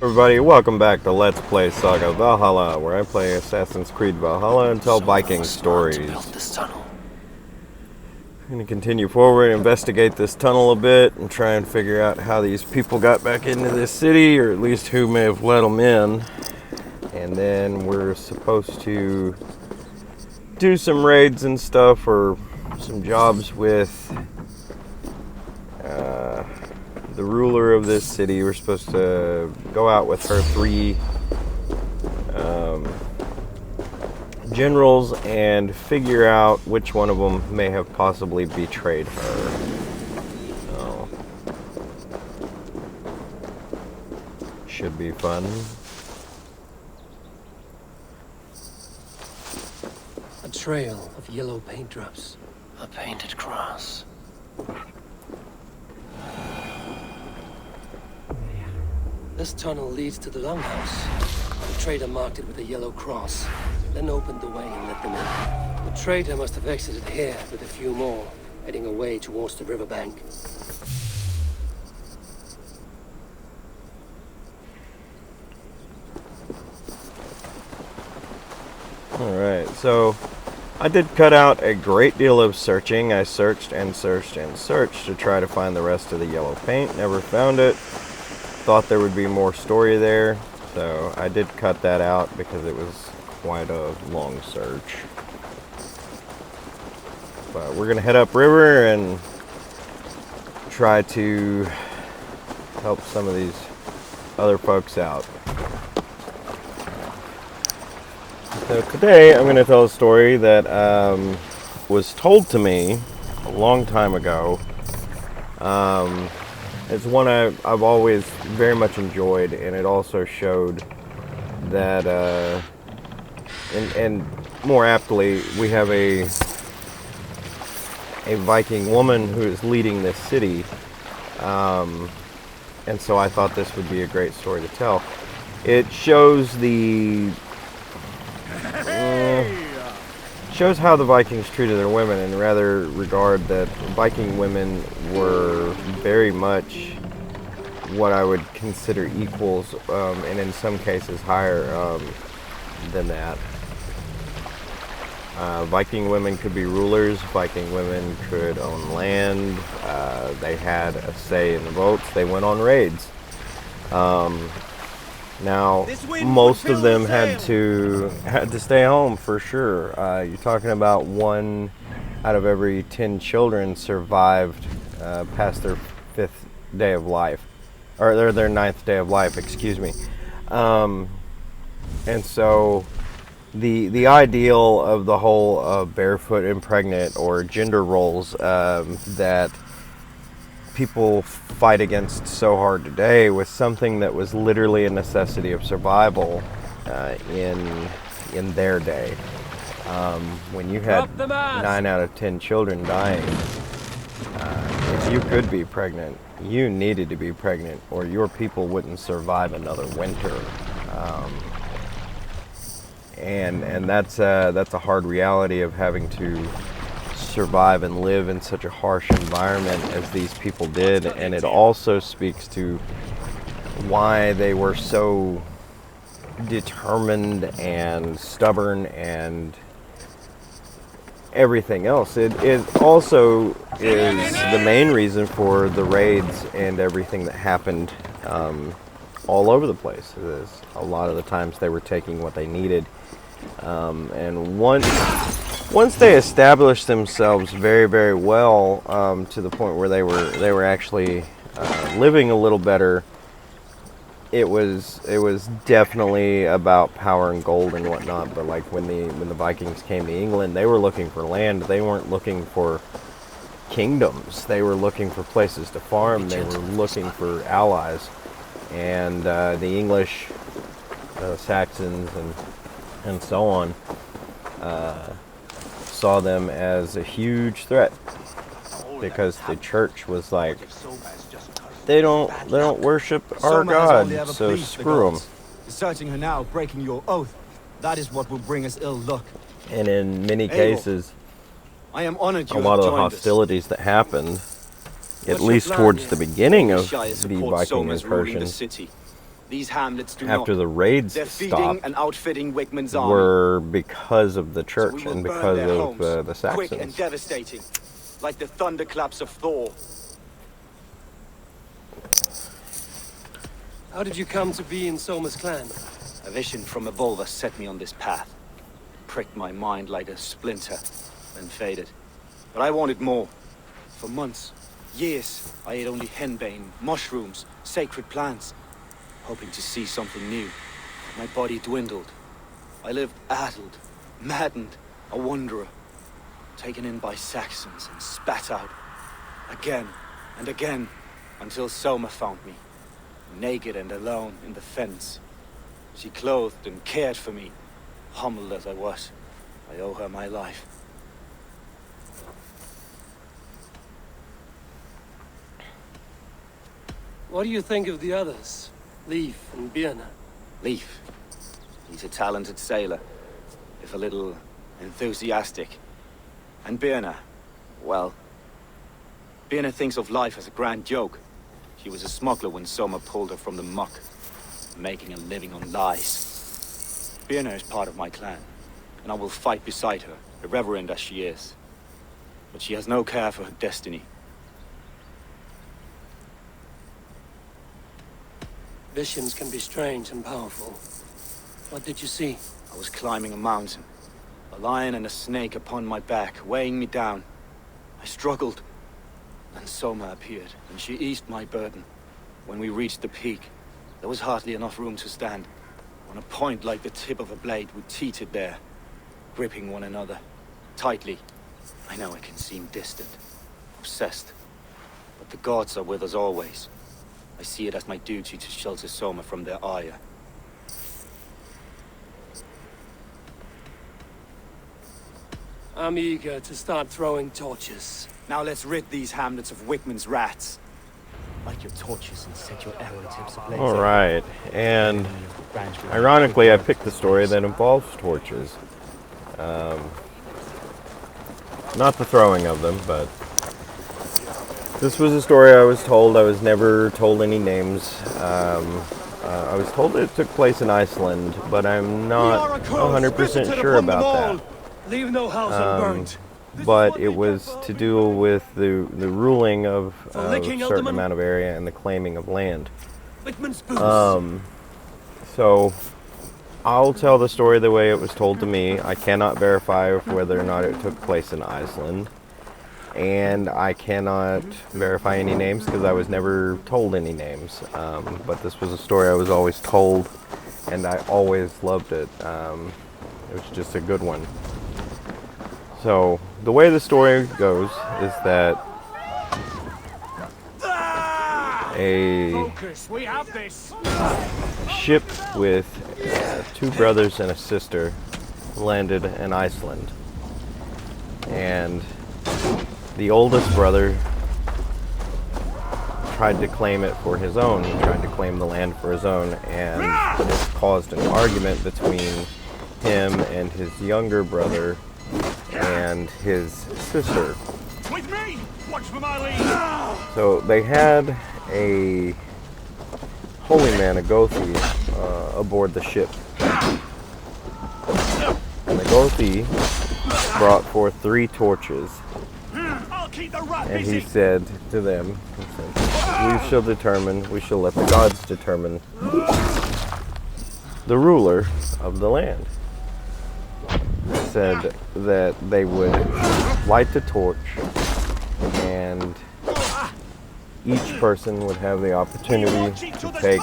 Everybody, welcome back to Let's Play Saga Valhalla, where I play Assassins Creed Valhalla and tell Viking stories. I'm going to continue forward, investigate this tunnel a bit, and try and figure out how these people got back into this city, or at least who may have let them in. And then we're supposed to do some raids and stuff, or some jobs with the ruler of this city. We're supposed to go out with her three generals and figure out which one of them may have possibly betrayed her. So, should be fun. A trail of yellow paint drops. A painted cross. This tunnel leads to the longhouse. The trader marked it with a yellow cross, then opened the way and let them in. The trader must have exited here with a few more, heading away towards the riverbank. Alright, so I did cut out a great deal of searching. I searched and searched and searched to try to find the rest of the yellow paint. Never found it. Thought there would be more story there, so I did cut that out because it was quite a long search. But we're gonna head upriver and try to help some of these other folks out. So today I'm gonna tell a story that was told to me a long time ago. It's one I've always very much enjoyed, and it also showed that, and more aptly, we have a Viking woman who is leading this city, and so I thought this would be a great story to tell. It shows shows how the Vikings treated their women, in rather regard that Viking women were very much what I would consider equals, and in some cases higher than that. Viking women could be rulers. Viking women could own land. They had a say in the votes. They went on raids. Now, most of them had to stay home for sure. You're talking about 1 out of every 10 children survived past their 5th day of life, or their 9th day of life, excuse me. And so, the ideal of the whole barefoot and pregnant or gender roles that people fight against so hard today was something that was literally a necessity of survival in their day. When you had 9 out of 10 children dying, if you could be pregnant, you needed to be pregnant, or your people wouldn't survive another winter. And that's a hard reality of having to survive and live in such a harsh environment as these people did, and it also speaks to why they were so determined and stubborn and everything else. It also is the main reason for the raids and everything that happened all over the place. A lot of the times they were taking what they needed, and once they established themselves very, very well, to the point where they were actually living a little better, it was definitely about power and gold and whatnot. But like when the Vikings came to England, they were looking for land. They weren't looking for kingdoms. They were looking for places to farm. They were looking for allies, and the English, Saxons, and so on. Saw them as a huge threat because the church was like, they don't worship our God, so screw them. Deserting her now, breaking your oath, that is what will bring us ill luck. And in many cases, I am honored a lot of the hostilities that happened, at least towards the beginning of the Viking incursion, These hamlets do after not. the raids They're feeding stopped and outfitting Wickman's army. were because of the So church we will and burn because their of homes, the quick and Saxons. devastating, like the thunderclaps of Thor. How did you come to be in Soma's clan? A vision from a Volva set me on this path. Pricked my mind like a splinter, then faded. But I wanted more. For months, years, I ate only henbane, mushrooms, sacred plants, hoping to see something new. My body dwindled. I lived addled, maddened, a wanderer, taken in by Saxons and spat out, again and again, until Soma found me, naked and alone in the fence. She clothed and cared for me, humbled as I was. I owe her my life. What do you think of the others? Leif and Birna? Leif. He's a talented sailor, if a little enthusiastic. And Birna, well, Birna thinks of life as a grand joke. She was a smuggler when Soma pulled her from the muck, making a living on lies. Birna is part of my clan, and I will fight beside her, irreverent as she is. But she has no care for her destiny. Visions can be strange and powerful. What did you see? I was climbing a mountain, a lion and a snake upon my back, weighing me down. I struggled. Then Soma appeared, and she eased my burden. When we reached the peak, there was hardly enough room to stand. On a point like the tip of a blade, we teetered there, gripping one another, tightly. I know it can seem distant, obsessed, but the gods are with us always. I see it as my duty to shelter Soma from their ire. I'm eager to start throwing torches. Now let's rid these hamlets of Wickman's rats. Light your torches and set your arrow tips ablaze. All right, and ironically, I picked the story that involves torches. Not the throwing of them, but this was a story I was told. I was never told any names. I was told that it took place in Iceland, but I'm not 100% sure about that. Leave no house unburned. But it was to do with the ruling of a licking certain Alderman. amount of area and the claiming of land. Wickman's boots. So I'll tell the story the way it was told to me. I cannot verify whether or not it took place in Iceland. And I cannot verify any names because I was never told any names. But this was a story I was always told, and I always loved it. It was just a good one. So the way the story goes is that a We have this! ship with two brothers and a sister landed in Iceland. And the oldest brother tried to claim it for his own. He tried to claim the land for his own, and this caused an argument between him and his younger brother and his sister. With me! Watch for my lead! So they had a holy man, a Gothi, aboard the ship. And the Gothi brought forth 3 torches. I'll keep the rat And he said to them, we shall let the gods determine the ruler of the land. He said that they would light the torch, and each person would have the opportunity to take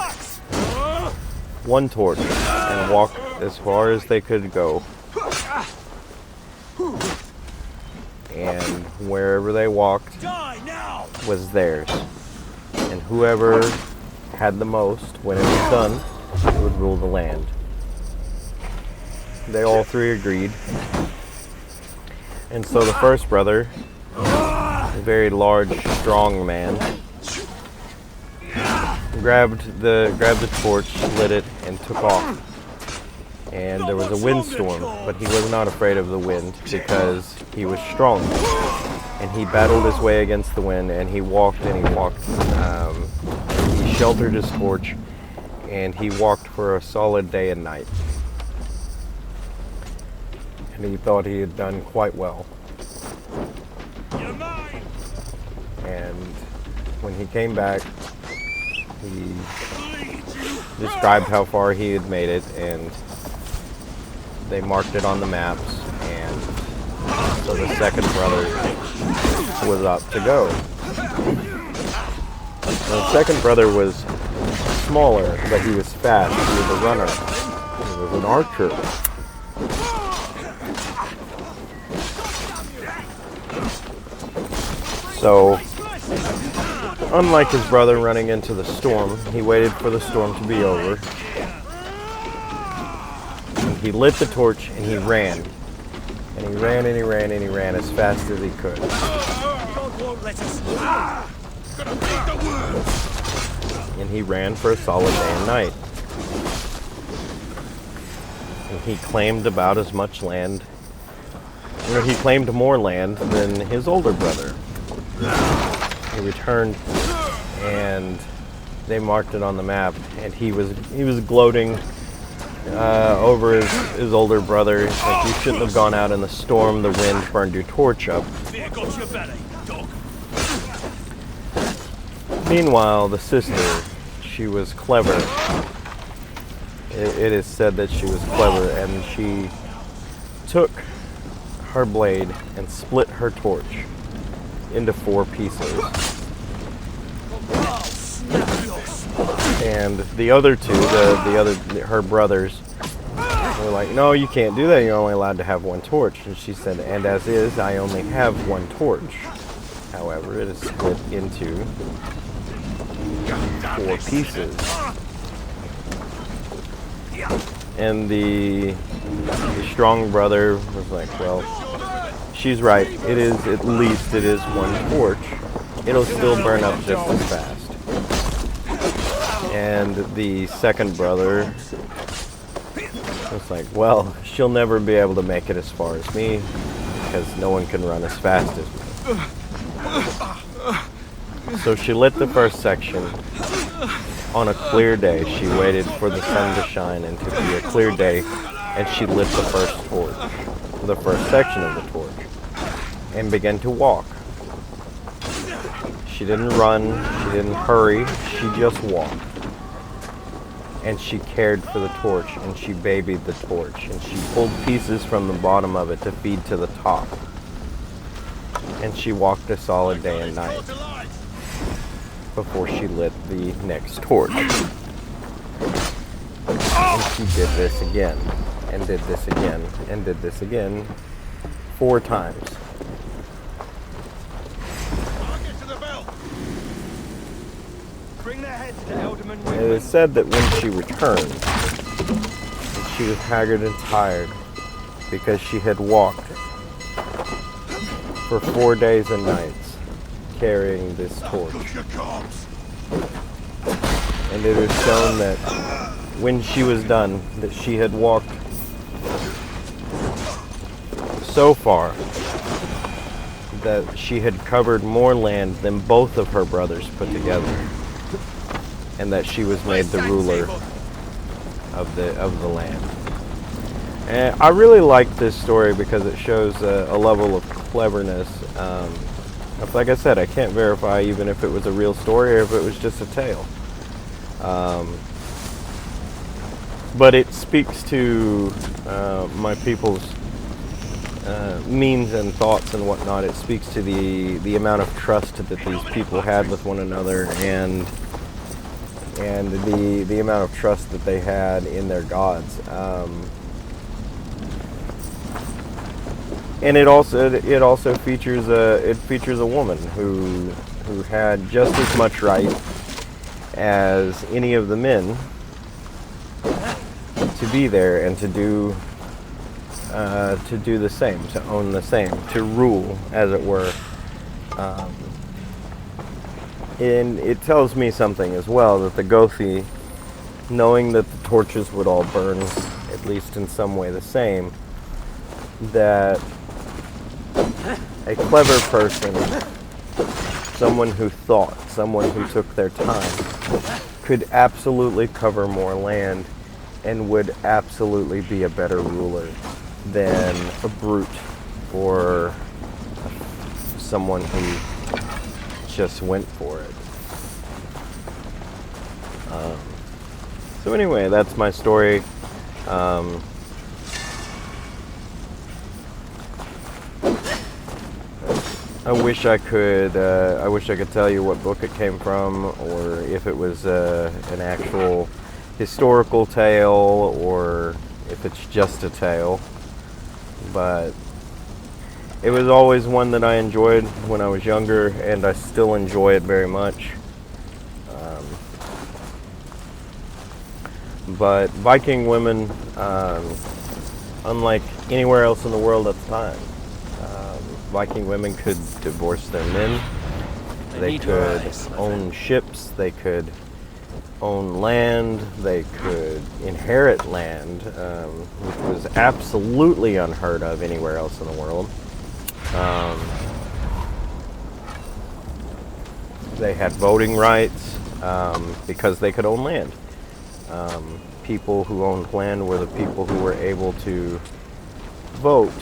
one torch and walk as far as they could go. And wherever they walked was theirs. And whoever had the most, when it was done, would rule the land. They all 3 agreed. And so the first brother, a very large, strong man, grabbed the torch, lit it, and took off. And there was a windstorm, but he was not afraid of the wind because he was strong. And he battled his way against the wind, and he walked and he walked. He sheltered his torch, and he walked for a solid day and night. And he thought he had done quite well. And when he came back, he described how far he had made it, and they marked it on the maps, and so the second brother was up to go. The second brother was smaller, but he was fast. He was a runner. He was an archer. So, unlike his brother running into the storm, he waited for the storm to be over. And he lit the torch and he ran. And he ran and he ran and he ran as fast as he could. And he ran for a solid day and night. And he claimed about as much land. He claimed more land than his older brother. He returned, and they marked it on the map, and he was gloating over his older brother. Like, you shouldn't have gone out in the storm. The wind burned your torch up. Meanwhile, the sister, she was clever. It is said that she was clever, and she took her blade and split her torch into 4 pieces. And the other two, her brothers, were like, no, you can't do that. You're only allowed to have 1 torch. And she said, and as is, I only have 1 torch. However, it is split into 4 pieces. And the strong brother was like, well, she's right. It is, at least it is 1 torch. It'll still burn up just as fast. And the second brother was like, well, she'll never be able to make it as far as me because no one can run as fast as me. So she lit the first section. On a clear day, she waited for the sun to shine and to be a clear day, and she lit the first torch, the first section of the torch, and began to walk. She didn't run, she didn't hurry, she just walked. And she cared for the torch, and she babied the torch, and she pulled pieces from the bottom of it to feed to the top. And she walked a solid day and night before she lit the next torch. And she did this again, and did this again, and did this again 4 times. It is said that when she returned, she was haggard and tired because she had walked for 4 days and nights carrying this torch. And it is shown that when she was done, that she had walked so far that she had covered more land than both of her brothers put together, and that she was made the ruler of the land. And I really like this story because it shows a level of cleverness. Like I said, I can't verify even if it was a real story or if it was just a tale. But it speaks to my people's means and thoughts and whatnot. It speaks to the amount of trust that these people had with one another, and the amount of trust that they had in their gods. And it also features a woman who had just as much right as any of the men to be there and to do the same, to own the same, to rule, as it were. And it tells me something as well, that the Gothi, knowing that the torches would all burn, at least in some way the same, that a clever person, someone who thought, someone who took their time, could absolutely cover more land and would absolutely be a better ruler than a brute or someone who just went for it. So anyway, that's my story. I wish I could tell you what book it came from, or if it was an actual historical tale, or if it's just a tale. But it was always one that I enjoyed when I was younger, and I still enjoy it very much. But Viking women, unlike anywhere else in the world at the time, Viking women could divorce their men. They could own ships. They could own land. They could inherit land, which was absolutely unheard of anywhere else in the world. They had voting rights because they could own land. People who owned land were the people who were able to vote.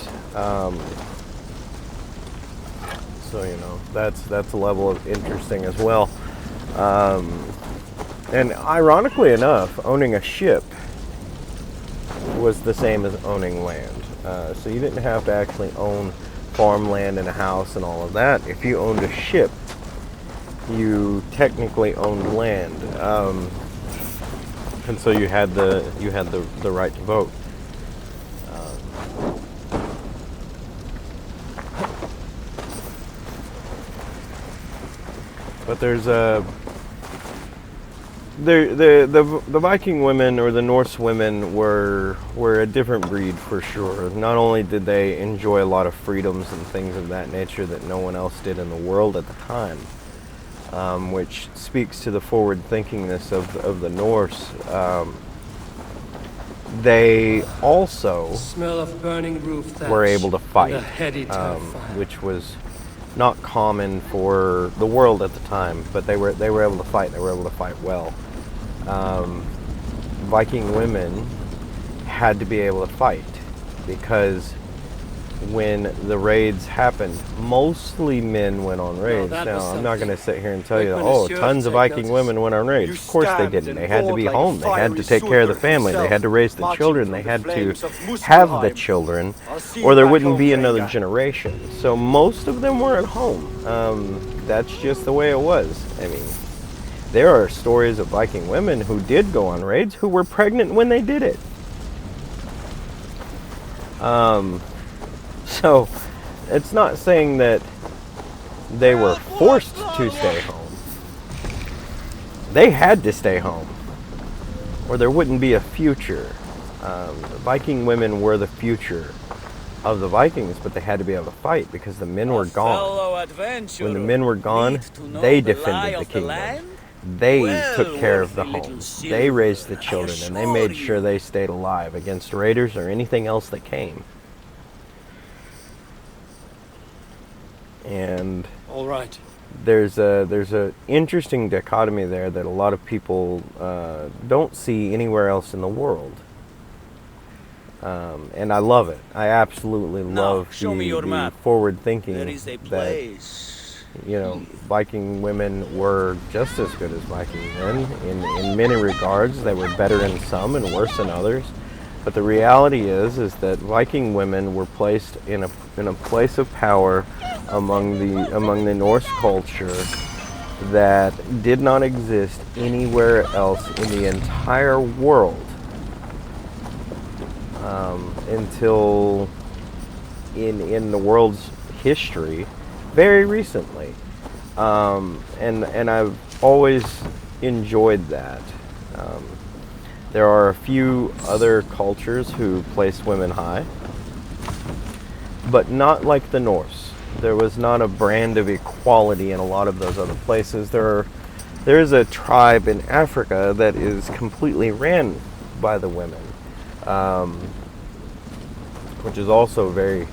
So that's a level of interesting as well. And ironically enough, owning a ship was the same as owning land. So you didn't have to actually own farmland and a house and all of that. If you owned a ship, you technically owned land. And so you had the right to vote. But there's the Viking women, or the Norse women, were a different breed for sure. Not only did they enjoy a lot of freedoms and things of that nature that no one else did in the world at the time, which speaks to the forward-thinkingness of the Norse. They also Smell of burning roof thatch were able to fight, and a heady turf fire. which was not common for the world at the time. But they were able to fight. They were able to fight well. Viking women had to be able to fight because when the raids happened, mostly men went on raids. Now, I'm not going to sit here and tell you, tons of Viking women went on raids. Of course they didn't. They had to be home. They had to take care of the family. They had to raise the children. They had to have the children, or there wouldn't be another generation. So most of them were at home. That's just the way it was. I mean, there are stories of Viking women who did go on raids who were pregnant when they did it. So, it's not saying that they were forced to stay home. They had to stay home, or there wouldn't be a future. Viking women were the future of the Vikings, but they had to be able to fight because the men were gone. When the men were gone, they defended the kingdom. They took care of the homes. They raised the children, and they made sure they stayed alive against raiders or anything else that came. And All right. there's a interesting dichotomy there that a lot of people don't see anywhere else in the world, and I love it. I absolutely love the forward thinking that Viking women were just as good as Viking men in many regards. They were better in some and worse in others. But the reality is that Viking women were placed in a place of power among the Norse culture that did not exist anywhere else in the entire world until in the world's history very recently, and I've always enjoyed that. There are a few other cultures who place women high, but not like the Norse. There was not a brand of equality in a lot of those other places. There's a tribe in Africa that is completely ran by the women, which is also very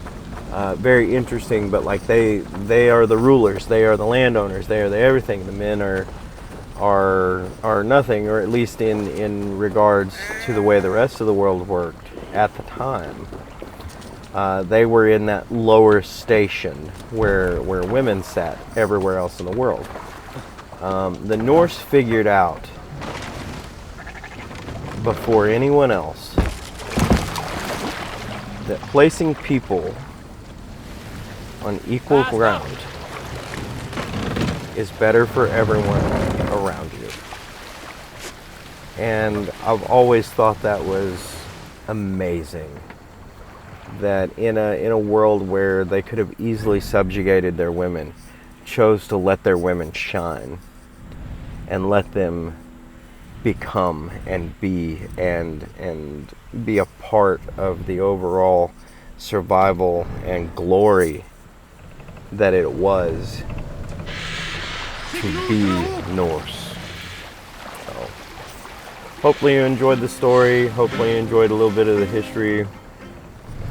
interesting. But like they are the rulers, they are the landowners, they are the everything. The men are are nothing, or at least in regards to the way the rest of the world worked at the time. They were in that lower station where women sat everywhere else in the world. The Norse figured out before anyone else that placing people on equal ground is better for everyone around you. And I've always thought that was amazing. That in a world where they could have easily subjugated their women, chose to let their women shine and let them become and be a part of the overall survival and glory that it was to be Norse. So, hopefully you enjoyed the story. Hopefully you enjoyed a little bit of the history.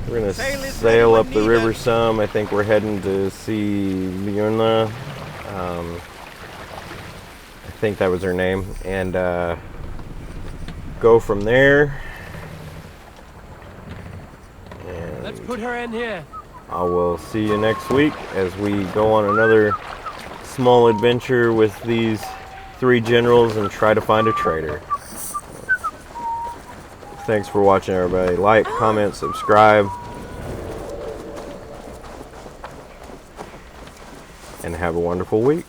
We're gonna sail up the river some. I think we're heading to see Björna. I think that was her name, and go from there. And Let's put her in here. I will see you next week as we go on another small adventure with these 3 generals and try to find a traitor. Thanks for watching, everybody. Like, comment, subscribe, and have a wonderful week.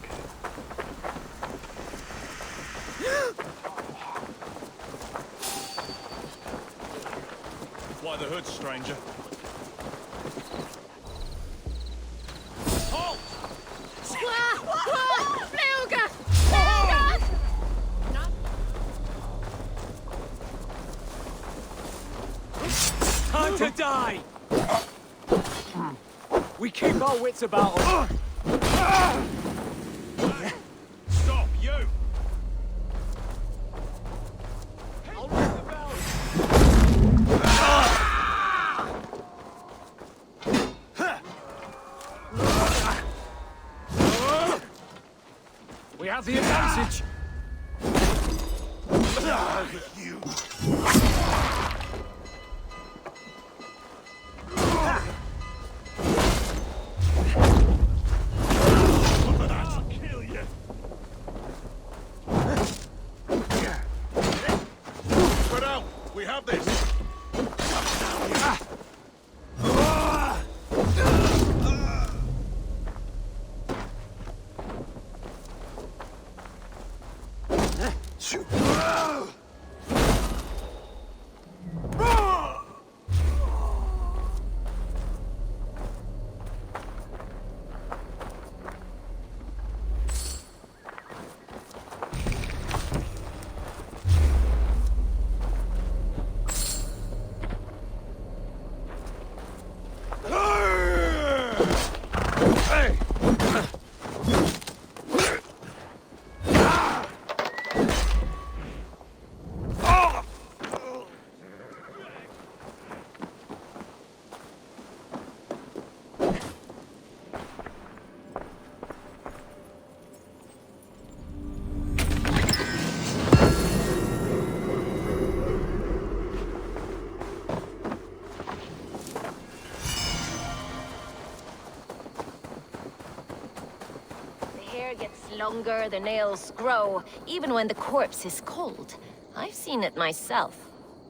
Why the hood, stranger? Time to die! We keep our wits about us. Stop, you! I'll ring the bell. We have the advantage. You! I'll kill you! Spread out! We have this! Gets longer, the nails grow, even when the corpse is cold. I've seen it myself.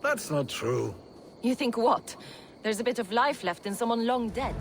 That's not true. You think what? There's a bit of life left in someone long dead.